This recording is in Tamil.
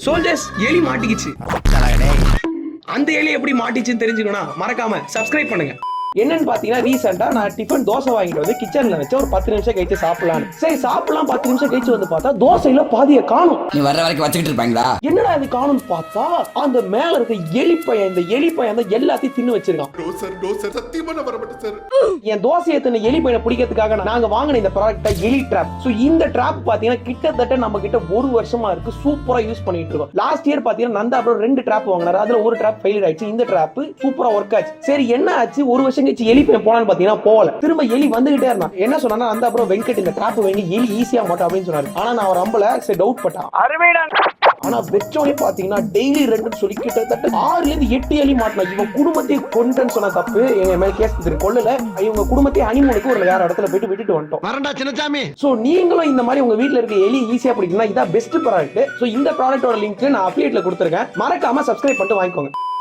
சோல்ஜர்ஸ் எலி மாட்டிக்கிச்சு. அந்த எலி எப்படி மாட்டிச்சுன்னு தெரிஞ்சுக்கணும், மறக்காம சப்ஸ்கிரைப் பண்ணுங்க. என்னன்னு பாத்தீங்கன்னா ரீசெண்டா நான் டிஃபன் தோசை வாங்கிட்டு வந்து கிச்சன்ல வச்சு ஒரு 10 நிமிஷம் கழிச்சு சாப்பிடலாம். சரி சாப்பிடலாம் 10 நிமிஷம் கழிச்சு வந்து பார்த்தா தோசையில பாதிய காணும். நீ வர்ற வரைக்கும் வச்சுக்கிட்டு இருப்பாங்களா? என்னடா இது காணும்னு பார்த்தா அந்த மேல இருக்க எலிப்பையன், இந்த எலிப்பையன் தான் எல்லாத்தையும் தின்னு வச்சிருக்கான். சத்தியமா நான் வரமாட்டேன் சார். என் தோசையை தின்னு எலிப்பையனை பிடிக்கிறதுக்காக நாங்க வாங்கின இந்த ப்ராடக்ட் எலி ட்ராப். சோ இந்த ட்ராப் பாத்தீங்கன்னா கிட்டத்தட்ட நம்ம கிட்ட 1 வருஷமா இருக்கு. சூப்பரா யூஸ் பண்ணிட்டு இருக்கோம். லாஸ்ட் இயர் பாத்தீங்கன்னா நந்தா அப்புறம் 2 ட்ராப் வாங்கினாரு. அதுல ஒரு ட்ராப் ஃபெயிலியர் ஆயிடுச்சு. இந்த ட்ராப் சூப்பரா ஒர்க் ஆச்சு. சரி என்ன ஆச்சு, 1 வருஷம் கழிச்சு எலி பையன் போனான்னு பாத்தீங்கன்னா போகல. திரும்ப எலி வந்துகிட்டே இருந்தான். என்ன சொன்னா அந்த அப்புறம் வெங்கட் இந்த ட்ராப் வாங்கி எலி ஈஸியா மாட்டோம் அப்படின்னு சொன்னாரு. ஆனா நான் அவர் அம்பல சரி டவுட் பட்டான். ஆனா வெச்சோனே பாத்தீங்கன்னா டெய்லி 2 சொல்லி கிட்டத்தட்ட 6 ல இருந்து 8 எலி மாட்டினா. இவன் குடும்பத்தை கொண்டேன்னு சொன்ன தப்பு எங்க மேல கேஸ் கொள்ளல. இவங்க குடும்பத்தை ஹனிமூனுக்கு ஒரு வேற இடத்துல போயிட்டு விட்டுட்டு வந்துட்டோம். வரண்டா சின்னசாமி. சோ நீங்களும் இந்த மாதிரி உங்க வீட்ல இருக்க எலி ஈஸியா பிடிக்கணும்னா இதான் பெஸ்ட் ப்ராடக்ட். சோ இந்த ப்ராடக்ட்டோட லிங்க் நான் அஃபிலியேட்ல கொடுத்திருக்கேன். மறக்காம சப்ஸ்கிரைப் பண்ணிட்டு வாங்கிக்கோங்க.